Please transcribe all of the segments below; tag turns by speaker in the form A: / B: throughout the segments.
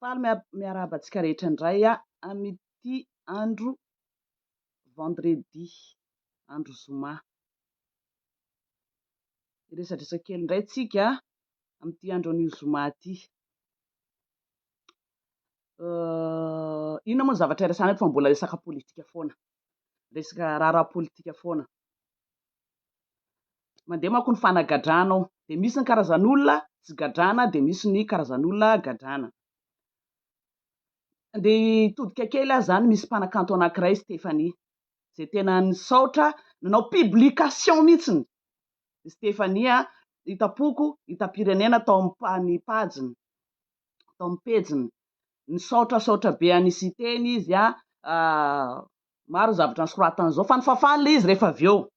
A: Faly miarabantsika rehetra indray amin'ity andro vendredi, andro zoma. Resadresaka kely indray tsika amin'ity andro an'io zoma ity. Inona moa zavatra iresana eto fa mbola resaka politika foana. Resaka raharaha politika foana. Mandeha manko ny fanagadrana ao. Dia misy ny karazan'olona tsy gadrana, dia misy ny karazan'olona gadrana. Dia todika kely zany misy mpanakanto anankiray Stéphanie, izay tena nisaotra nanao publication mihitsiny. Stéphanie hitapoko hitam-pirenena tao amin'ny pajiny, tao amin'ny pejiny. Nisaotrasaotra be anisy teny izy maro zavatra nisoratany izao fa nifafana ilay izy rehefa avy eo.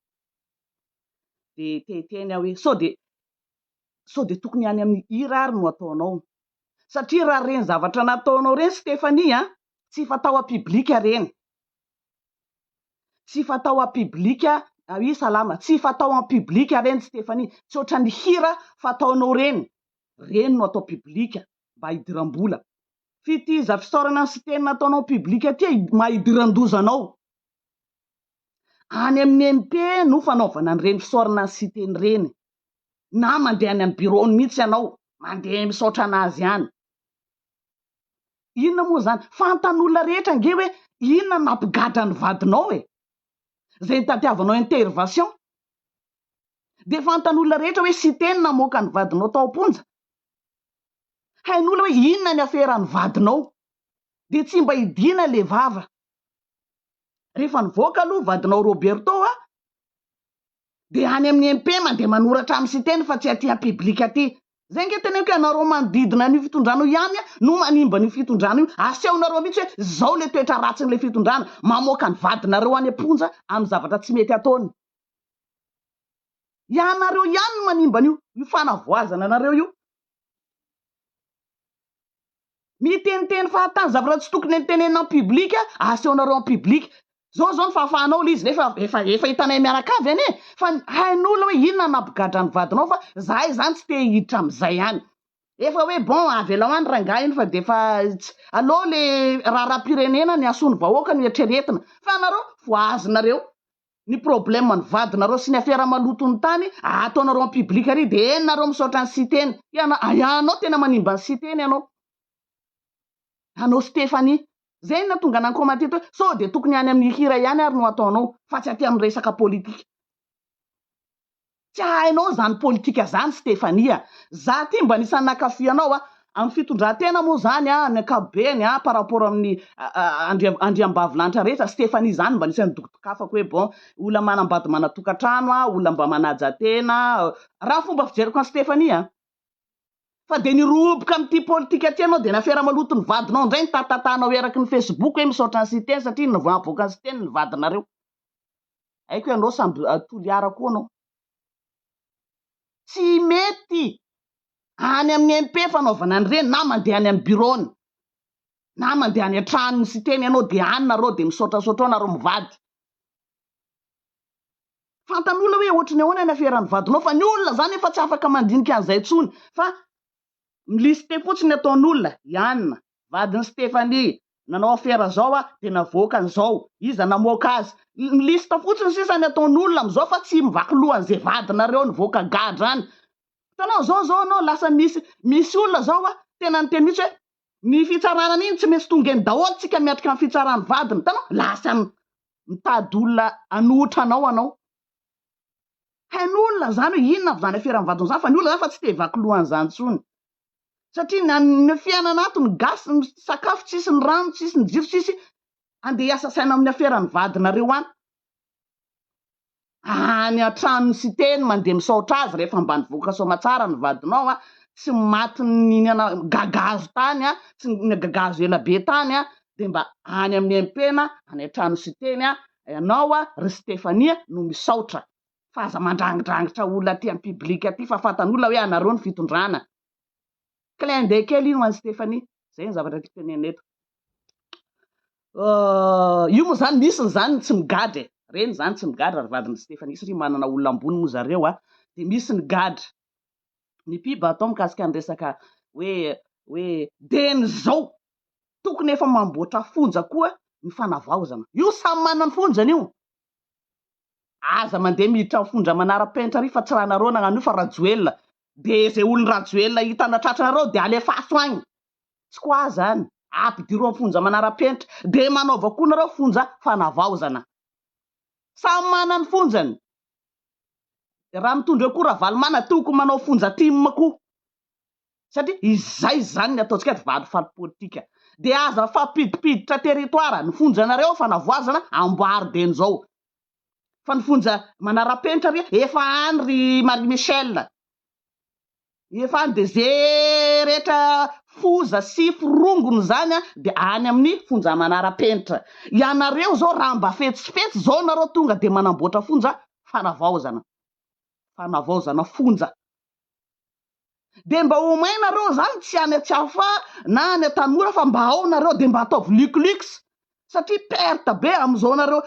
A: Dia teny hoe sao dia tokony any amin'ny hira ary no ataonao. Satria raha reny zavatra nataonao reny Stéphanie tsy fatao publika reny. Tsy fatao publika, salama, tsy fatao en publika reny Stéphanie. Tsy ohatran ny hira fataonao reny. Reny no atao publika mba hidiram-bola. Fitiza fisaorana sy teny nataonao publika ty mahidiran-dozanao. Any amin'ny MP no fanaovana an'ireny fisaorana sy teny reny. Na mandeha any amin'ny bureau mihitsy ianao, mandeha misaotra anazy ihany. Inona moa zany? Fantan'olona rehetra nge hoe inona nampigadra ny vadinao e. Zay tadiavanao intervention. Dia fantan'olona rehetra hoe sy teny namoaka ny vadinao tao am-ponja. Hain'olona hoe inona ny aferan'ny vadinao. Dia tsy mba hidina le vava. Rehefa nivoaka aloha vadinao Roberto dia any amin'ny MP mandeha manoratra amin'ny sy teny fa tsy aty publika aty. Zay nge teneniko ianareo manodidina ny fitondrano ihany no manimba ny fitondrano io. Asehonareo mihitsy hoe zao le toetra ratsin'le fitondrano, mamoaka ny vadinareo any am-ponja amin'ny zavatra tsy mety ataony. Ianareo ihany no manimba an'io, io fanavoazana anareo io. Miteniteny fahatany zavatra tsy tokony tenenina en publika, asehonareo en publika. Zao ny fahafahanao le izy efa hitanay miaraka avy ane. Fa hain'olona hoe inona nampigadra ny vadinao fa zahay zany tsy te hiditra amin'izay ihany. Efa hoe bon avela hoany rangahy iny fa dia efa aleo le raharaham-pirenena ny asony vahoaka ny eritreretina. Fa anareo voazinareo ny problème ny vadinareo sy ny afera maloto ny tany ataonareo en publika ry dia enareo misaotra ny siteny. Ianao tena manimba ny siteny ianao. Anao Stéphanie. Zay na tonga nankomaty hoe sao dia tokony any amin'ny hira ihany ary no ataonao fa tsy aty amin'ny resaka politika. Tsy hainao zany politika zany Stéphanie. Za ty mba nisan'ny nakafy anao amin'ny fitondran-tena moa zany ny ankapobeny par rapport amin'ny andriambavilanitra rehetra Stéphanie zany mba nisan'ny dokotokafako hoe bon olona manambady manatokantrano olona mba manaja tena. Raha fomba fijeriko an Stéphanie fa dia niroboka amin'ity politika ty anao dia nafera maloto ny vadinao indray ny tatatanao eraky ny Facebook hoe misaotra ny siteny satria ny voavoaka ny siteny ny vadinareo. Haiko ianao samby toliara koa anao. Tsy mety any amin'ny MP fanaovana an'ireny na mandeha any amin'ny bureau na mandeha any an-trano ny siteny ianao dia any nareo dia misaotrasaotra nareo mivady. Fantan'olona hoe ohatry ny ahoana ny aferan'ny vadinao fa ny olona zany efa tsy afaka mandinika an'izay tsony fa miliste fotsiny ataon'olona Yann vadin'ny Stéphanie nanao afera zao dia navoaka an'izao iza namoaka azy. Miliste fotsiny sisa ny ataon'olona amin'izao fa tsy mivaky lohan'izay vadinareo nivoaka gadra any. Hitanao zao anao lasa misy olona zao tena ny teny mihitsy hoe ny fitsarana iny tsy maintsy tonga ny daholo tsika miatrika amin'ny fitsarany vadiny. Hitanao lasa mitady olona anotra anao. Hain'olona zany hoe inona zany aferan'ny vadiny zany fa ny olona zany fa tsy te hivaky lohan'izany tsony. Satria ny fiainana ato ny gasy ny sakafo tsisy ny rano tsisy ny jiro tsisy andeha hiasa saina amin'ny aferan'ny vadinareo any. Any an-trano sy teny mandeha misaotra azy rehefa mba nivoaka soamatsara ny vadinao tsy maty ny gagazo tany tsy ny gagazo ela be tany dia mba any amin'ny MP any an-trano sy teny ianao ry Stéphanie no misaotra fa aza mandrangidrangitra olona aty amin'ny publika aty fa fantan'olona hoe anareo ny fitondrana. Clin d'œil kely ino ho an'i Stéphanie. Zay ny zavatra tiako tenena eto. Io moa zany misy ny zany tsy migadra reny zany tsy migadra ry vadin'i Stéphanie satria manana olona ambony moa zareo dia misy ny gadra. Ny piba atao mikasika ny resaka hoe hoe den'izao tokony efa mamboatra fonja koa ny fanavaozana. Io samy manana ny fonjany io. Aza mandeha miditra ny fonja manara-penitra ry fa tsy raha nareo nagnano io fa rajoelina. De zay olon rajoelina hitana tratranareo de alefaso agny. Tsy ko aza any. Ampidiro amin'ny fonja manara-penitra de manaova koa nareo fonja fanavaozana. Samy manana ny fonjany. Raha mitondra koa Ravalomana tokony manao fonja tim koa. Satria izay zany ny ataontsika valifaly politika. De aza fampidipiditra territoire ny fonjanareo fanavoazana amboarden zao. Fa ny fonja manara-penitra ry efa any ry Marie Michel. Efa any de zay rehetra foza sy firongony zany de any amin'ny fonja manara-penitra. Ianareo zao raha mba fetsifetsy zao nareo tonga de manamboatra fonja fanavaozana. Fanavaozana fonja. De mba omay nareo zany tsy any Tsiafa na any Tanora fa mba ao nareo de mba ataovy luxe. Satria perte be am'izao nareo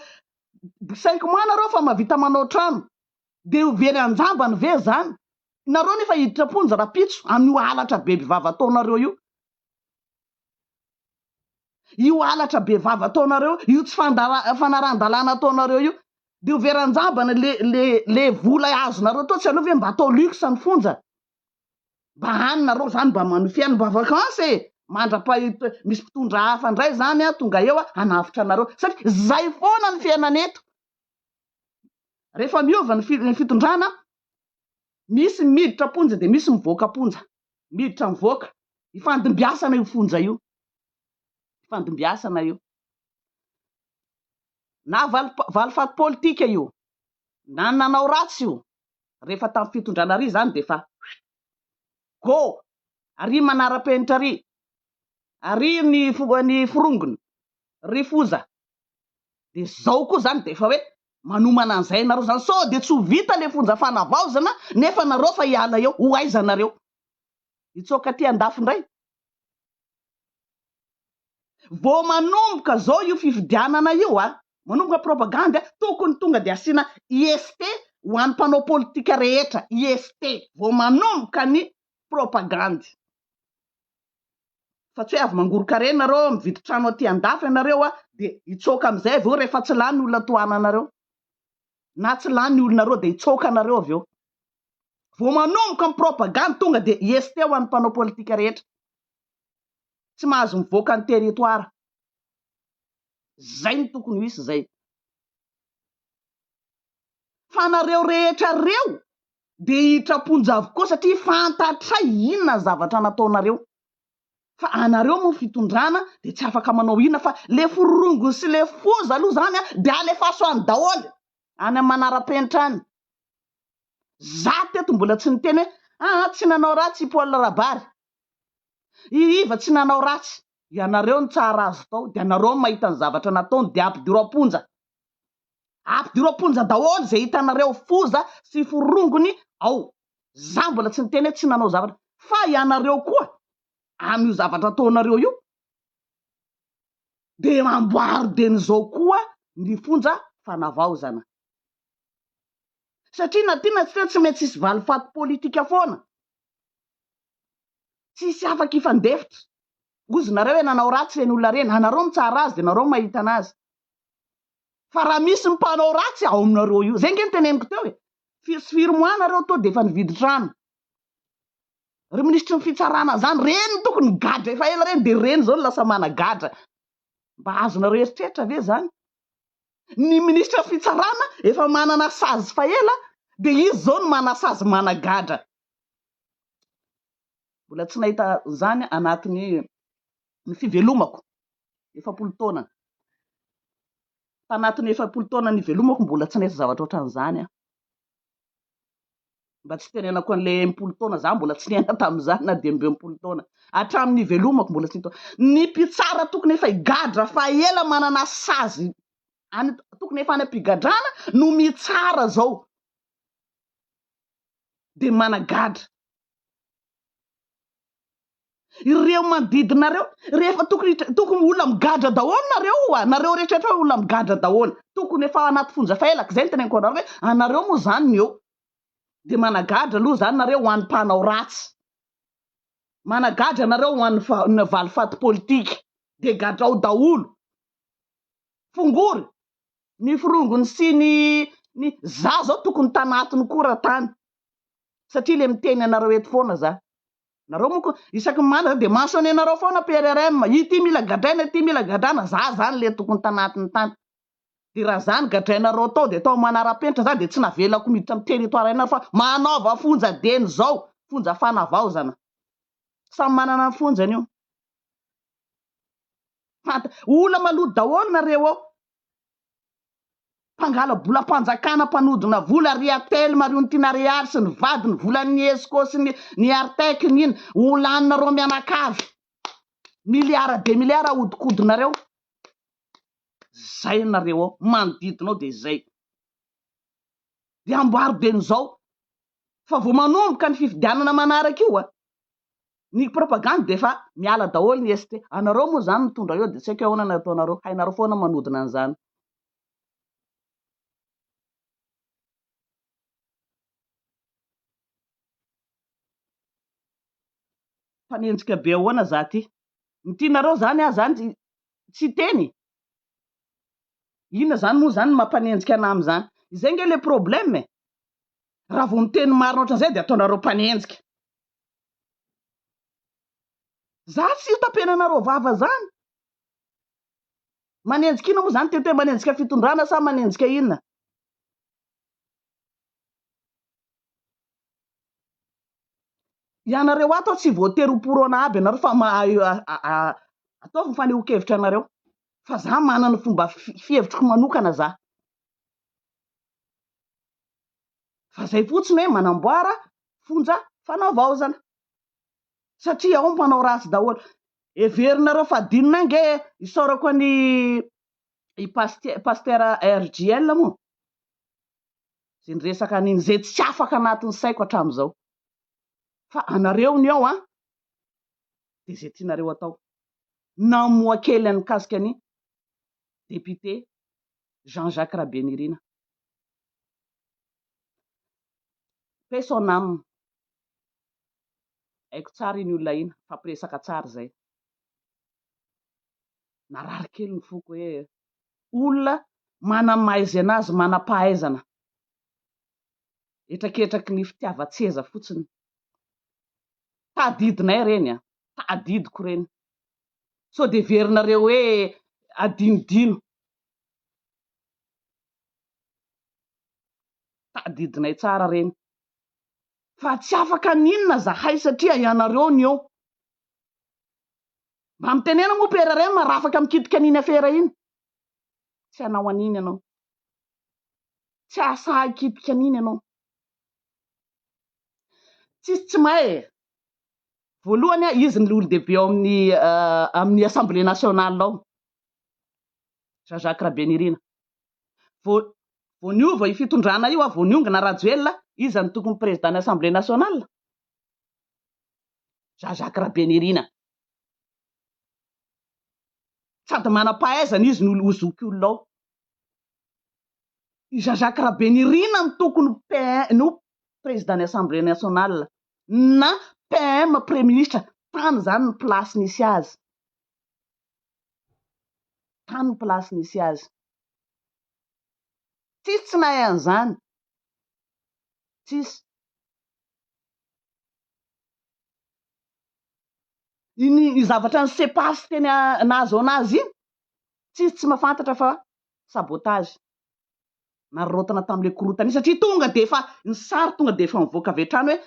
A: 5 mois nareo fa mavita manao trano. De very anjambany ve zany. Nareo nefa hiditra ponja rapitso amin'io alatra be bivava ataonareo io. Io alatra be vava ataonareo io tsy fanaran-dalàna ataonareo io. De very anjambany le vola azonareo to tsy aleo ve mba atao luxe ny fonja. Mba any nareo zany mba manofiany mba vakanse. Misy mpitondra hafa ndray zany tonga eo anavitra nareo. Satria zay foana ny fiainana eto. Rehefa miova ny fitondrana misy miditra ponja de misy mivoaka ponja. Miditra mivoaka. Ifandimbiasana io fonja io. Ifandimbiasana io. Na valifaty politika io. Na nanao ratsy io. Rehefa tamin'ny fitondrana ry zany de fa go. Ary manara-penitra ry. Ary ny firongony. Ry foza. De zao koa zany de fa hoe manomana an'izay nareo zany. So de tsy ho vita le fonja fanavaozana nefa nareo fa hiala eo. Ho aiza nareo. Hitsoka ty andafy ndray. Vao manomboka zao io fifidianana io manomboka propagande tokony tonga de asina IST ho an'ny mpanao politika rehetra. IST. Vao manomboka ny propagande. Fa tsy hoe avy mangoroka reny nareo mividy trano aty andafy nareo de hitsoka am'izay aveo rehefa tsy lany olona toana nareo. Na tsy lany olonareo de hitsoka nareo aveo. Vao manomboka ny propagande tonga de IST ho an'ny mpanao politika rehetra. Tsy mahazo mivoaka ny territoire. Zay ny tokony hisy zay. Fa nareo rehetra reo de hiditra ponja avokoa satria fantatra inona zavatra nataonareo. Fa anareo moa fitondrana de tsy afaka manao inona fa le forongony sy le foza aloha zany de alefaso any daholo any manara-penitra any. Za teto mbola tsy niteny hoe tsy nanao ratsy Paul Rabary. Iva tsy nanao ratsy. Ianareo ny tsara azo tao de anareo mahita ny zavatra nataony de ampidiro aponja. Ampidiro aponja daholo zay hitanareo foza sy forongony ao. Za mbola tsy niteny hoe tsy nanao zavatra. Fa ianareo koa amin'io zavatra ataonareo io de mamboary den'izao koa ny fonja fanavaozana. Satria na tina tsy mety tsisy valifaty politika foana. Tsisy afaka ifandefitra. Ozonareo hoe nanao ratsy reny olona reny. Anareo mitsara azy de nareo mahita anazy. Fa raha misy mpanao ratsy ao aminareo io. Zay nge teneniko teo hoe firimoanareo to de efa nividy trano. Ry ministry ny fitsarana zany reny tokony gadra efa ela reny de reny zao lasa managadra. Mba azonareo eritreritra ve zany? Ny ministra fitsarana efa manana sazy fa ela de izy zao no manasazy managadra. Mbola tsy nahita zany anatin'ny fivelomako 7 taona. Tanatin'ny 7 taona ny velomako mbola tsy nahita zavatra ohatran'izany. Mba tsy tenenako an'le 10 taona za mbola tsy niaina tamin'izany na de 10 taona. Hatramin'ny velomako mbola tsy nito. Ny mpitsara tokony efa higadra fa ela manana sazy. Tokony efa anampigadrana no mitsara zao. De managadra. Ireo manodidinareo rehefa tokony olona migadra daholo nareo rehetra olona migadra daholo. Tokony efa anaty fonja faelaka zay ny teneniko anareo hoe anareo moa zany ny eo. De managadra aloha zany nareo ho an'ny mpanao ratsy. Managadra anareo ho an'ny valifaty politika de gadrao daolo fongory ny firongony sy ny za zao tokony tanatiny koa tany satria le miteny anareo eto foana za nareo moko isaky mana de mentionné anareo foana PRRM ity mila gadraina ity mila gadrana za zany le tokony tanatiny tany de raha zany gadrainareo tao de tao manara-penitra za de tsy navelako miditra amin'ny territoire ianareo fa manaova fonja deny zao fonja fanavaozana samy manana ny fonjany io ola maloto daholo nareo ao mpangala bola mpanjakana mpanodina vola riatel mariontinariary sy ny vadiny volan'ny esco sy ny artek niny olanareo mianakavy miliara de miliara ahodikodinareo zay nareo ao manodidinao de zay de amboary deny zao fa vo manomboka ny fifidianana manaraka io ny propagande de fa miala daholo ny ST anareo moa zany mitondra eo de tsy haiko ahoana nataonareo hainareo foana manodina an'izany fanenjika be ahoana za ty ny tianareo zany zany tsy teny inona zany moa zany mampanenjika anamy zany izay nge le problème raha vo miteny marina ohatran'izay de ataonareo mpanenjika za tsy tapenanareo vava zany manenjika ina moa zany tete manenjika fitondrana sa manenjika inona ianareo ato tsy voatery porona aby anareo fa ataovy fanehoan-kevitra anareo fa za manana fomba fihevitriko manokana za fa zay fotsiny hoe manamboara fonja fanavaozana satria ao manao ratsy daholo everinareo fa dinina nge isorako ny pasteur RGL moa zay nyresaka an'iny zay tsy afaka anatin'ny saiko hatram'izao fa anareo ny ao de zay tianareo atao namoa kely any kasika ny député Jean-Jacques Rabenirina paix son âme haiko tsara iny olona iny fampiresaka tsara zay narary kely ny foko hoe olona manamaizy anazy manam-pahaizana etraketraky ny fitiava-tseza fotsiny tadidinay reny tadidiko reny so de verinareo hoe adinodino tadidinay tsara reny fa tsy afaka ninona zahay satria ianareo ny eo mba mitenena moa PRRM raha afaka mikitika an'iny afera iny tsy hanao an'iny ianao tsy asa hikitika an'iny ianao tsisy tsy mahay voalohany izy ny olo-dehibe ao amin'ny assemblée nationale ao Jean-Jacques Rabenirina vo niova fitondrana io vo niongana Rajoelina izy ny tokony président ny assemblée nationale Jean-Jacques Rabenirina sady manam-pahaizana izy ny ozoky olona ao Jean-Jacques Rabenirina ny tokony no président ny assemblée nationale na PM premier ministre tany zany ny place nisy azy tany ny place nisy azy tsisy tsy nahay an'izany tsisy ny zavatra ny sepasy teny nazo anazy iny tsisy tsy mahafantatra fa sabotage narotana tamile korotana satria tonga de fa ny sary tonga de fa mivoaka avy hatrany hoe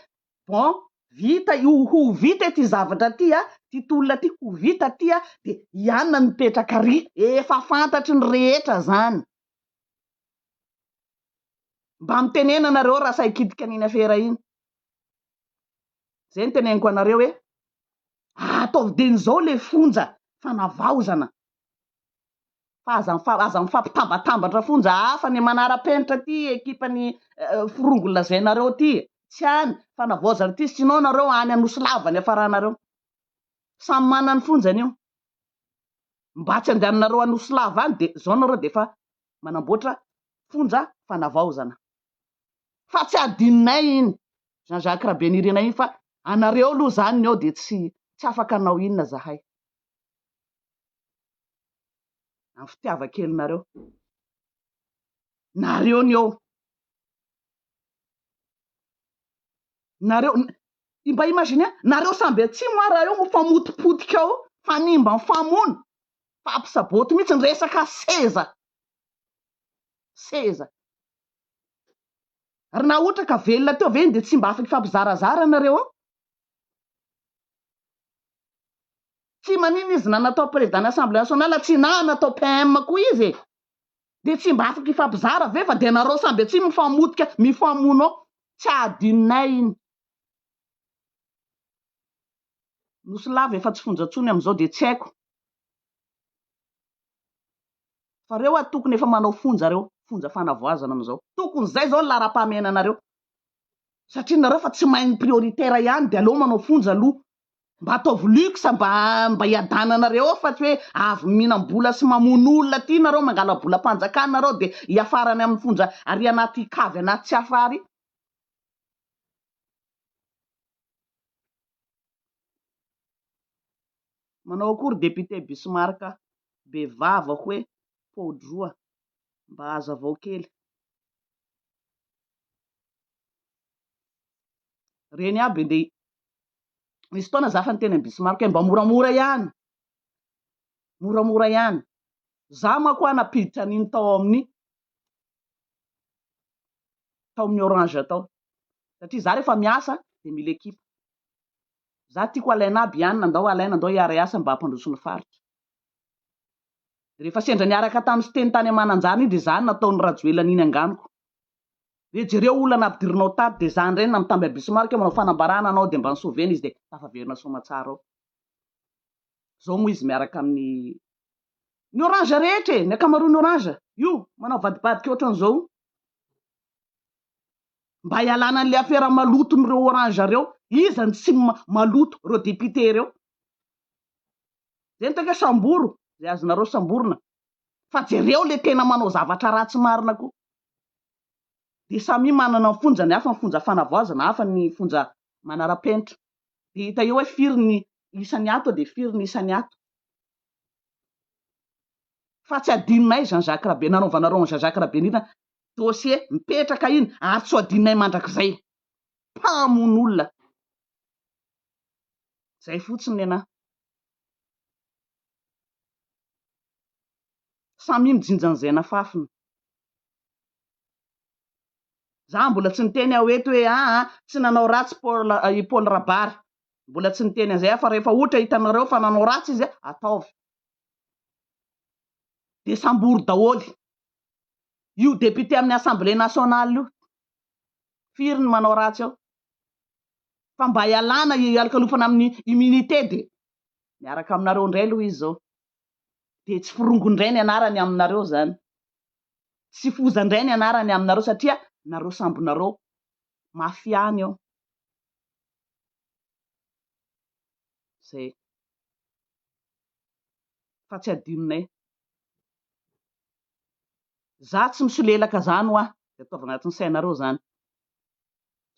A: bon vita ho vita ty zavatra ty ty tolona ty ho vita ty de ianona mipetraka ry efa fantatry ny rehetra zany mba mitenena nareo raha sa hikitika an'iny afera iny zay ny teneniko anareo hoe ataovy deny zao le fonja fanavaozana fa aza mifampitambatambatra fonja hafa ny manara-penitra ty ekipany firongony lazainareo ty tsy any fanavaozana ty sinao nareo any anosy-lava ny afaranareo samy manana ny fonjany io mba tsy andehananareo anosy-lava any de zao nareo de fa manamboatra fonja fanavaozana fa tsy adininay iny Jean-Jacques Rabenirina iny fa anareo aloha zany ny ao de tsy afaka anao inona zahay amin'ny fitiavakelinareo nareo ny ao nareo mba imagine nareo samby tsy moa raha eo mifamotipotika ao fanimba mifamono fampisaboty mihitsy ny resaka seza ary na ohatra ka velona teo ve de tsy mba afaka fampizarazara nareo ao tsy manina izy na natao président assemblée nationale tsy na natao PM koa izy de tsy mba afaka ifampizara ve fa de nareo samby tsy mifamotika mifamono ao tsy adinonay iny nosy lava efa tsy fonjatsony am'izao de tsy haiko fa reo tokony efa manao fonja fanavoazana am'izao tokony zay zao lara-pahamena nareo satria nareo fa tsy mahay ny prioritaire ihany de aleo manao fonja aloha mba ataovy luxe mba hiadananareo ao fa tsy hoe avy mihinam-bola sy mamono olona ty nareo mangala bolam-panjakana nareo de hiafarany amin'ny fonja ary anaty kavy anaty tsy afary manao akory député Bismarck bevava hoe podroa mba hazavao kely reny aby de misy taona za fa niteny Bismarck mba moramora ihany za mako napiditra an'iny tao amin'ny orange tao satria za rehefa miasa de mila ekipa za tiako alaina aby ihany nandao hiara-iasa mba hampandroso ny faritra rehefa sendra niaraka tamin'ny sy teny tany Mananjara iny de za nataony rajoelana iny anganiko de jereo olana ampidirinao tady de zany reny namitamby Bismarck manao fanambarana anao de mba nisovena izy de tafaverina somatsara ao zao moa izy miaraka amin'ny ny orange rehetra ny akamaroany orange io manao vadibadika ohatran'izao mba hialana an'le afera maloto nyreo orange reo izany tsy maloto reo député reo zay nitaka samboro zay azonareo samborona fa jereo le tena manao zavatra ratsy marina koa de samy manana ny fonjany hafa ny fonja fanavoazana hafa ny fonja manara-penitra de hita eo hoe firy ny isany ato de firy ny isany ato fa tsy adinonay Jean-Jacques Rabe nanaovanareo Jean-Jacques Rabenina dossier mipetraka iny ary tsy adinonay mandrakizay mpamono olona zay fotsiny anahy samy mijinjan'izay fafiny za mbola tsy niteny aho eto hoe tsy nanao ratsy Paul Rabary mbola tsy niteny an'izay fa rehefa ohatra hitanareo fa nanao ratsy izy ataovy de samboro daholy io député amin'ny assemblée nationale io firy ny manao ratsy ao fa mba hialana hialokalofana amin'ny immunité de miaraka aminareo indray aloha izy zao de tsy firongondray ny anarany aminareo zany tsy fozandray ny anarany aminareo satria nareo sambonareo mafiany ao zay fa tsy adinonay za tsy misolelaka zany ho de ataovy agnatin'ny sainareo zany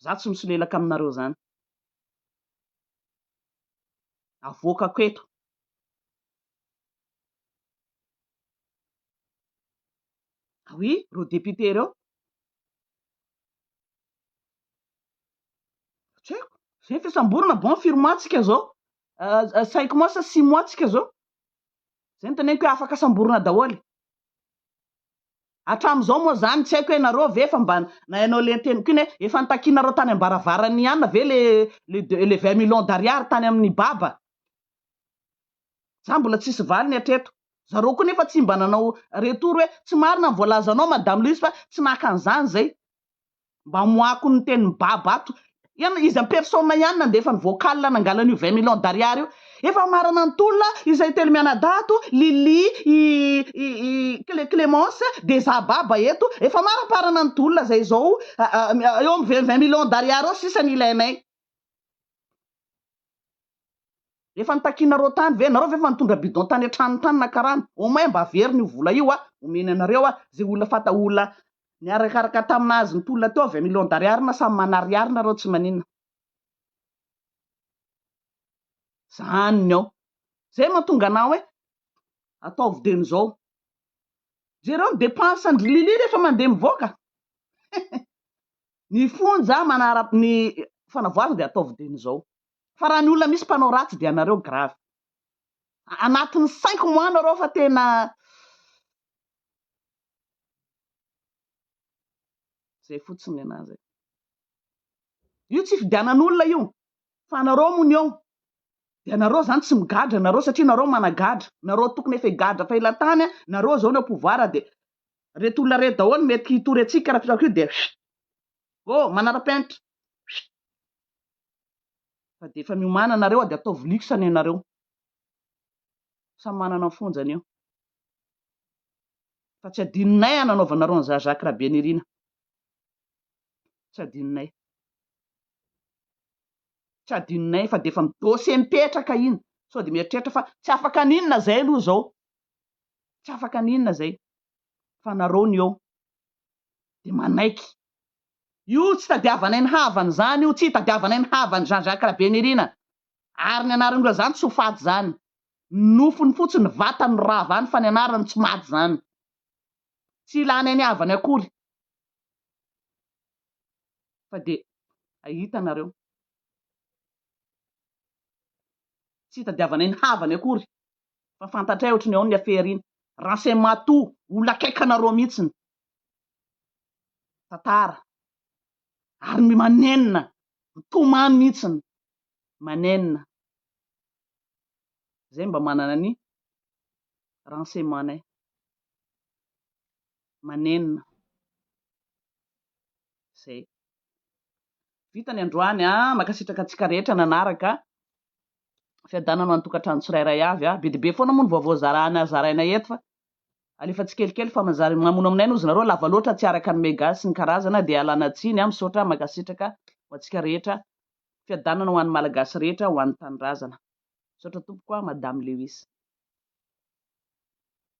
A: za tsy misolelaka aminareo zany avoakako eto oui reo député reo tseko zay fisamborona bon firmoatsika zao cinq mois sa 6 mois tsika zao zay nyteneniko hoe afaka samborona daholy hatram'izao moa zany tsy haiko hoe nareo ve efa mba nahainao le teniko iny hoe efa nitakinareo tany ambaravarany ihany ve le 20 millions d'ariary tany amin'ny baba za mbola tsisy valiny hatreto zareo koa nefa tsy mba nanao retour hoe tsy marina ny voalazanao madame Luizy fa tsy nakan'izany zay mba moako ny tenin'ny baba ato izy amin'ny persona ihany nandefa ny vocal nangalan'io 20 millions d'ariary io efa marana ny tolona izay telo mianadato Lili Clémence de zababa eto efa maraparana ny tolona zay zao eo amin'ny 20 millions d'ariary ao sisa ny ilainay efa nitakinareo tany ve nareo ve efa nitondra bidon tany an-trano tany na karana au moins mba very io vola io omeny anareo zay olona fata olona niarakaraka taminazy ny tolona teo 20 millions d'ariary na samy manariary nareo tsy maninona Zany ao zay mahatonga anao hoe ataovy deny zao jereo ny dépense ny lili rehefa mandeha mivoaka ny fonja manaraka ny fanavoazana dia ataovy deny zao fa raha ny olona misy mpanao ratsy dia anareo grave anatin'ny 5 mois nareo fa tena zay fotsiny anazy io tsy fidianan'olona io fa nareo mony eo dia nareo zany tsy migadra nareo satria nareo managadra nareo tokony efa higadra fa elatany nareo zao ny pouvoir dia reto olona reto daholo mety hitory atsika raha io dia manara-penitra fa dia efa miomana nareo dia ataovy luxany ianareo samy manana ny fonjany eo fa tsy adininay nanaovanareo ny Jacques Rabenirina tsy adininay fa dia efa dossier mipetraka iny sao dia mieritreritra fa tsy afaka ninona zay aloha zao tsy afaka ninona zay fa nareo ny eo dia manaiky io tsy tadiavanay ny havany zany io tsy tadiavanay ny havany Jean-Jacques Rabenirina ary ny anaran'ny olona zany tsy ho faty zany nofony fotsiny vatany rava any fa ny anarany tsy maty zany tsy ilanay ny havany akory fa dia ahita nareo tsy tadiavanay ny havany akory fa fantatray ohatrany ao ny aferiny renseignement tout olona akaika nareo mihitsiny tantara ary manenina mitomany mihitsiny manenina zay mba manana ny renseignementanay manenina zay vitany androany makasitraka antsika rehetra nanaraka fiadanana ny tokantrano tsirairay avy be dia be foana moa ny vaovao zaraina eto fa alefa tsy kelikely fa mamono aminay nozy nareo lava loatra tsy araka ny méga sy ny karazana dia alana tsiny misaotra makasitraka ho antsika rehetra fiadanana ho an'ny malagasy rehetra ho an'ny tanindrazana misaotra tompoko Madame Lewis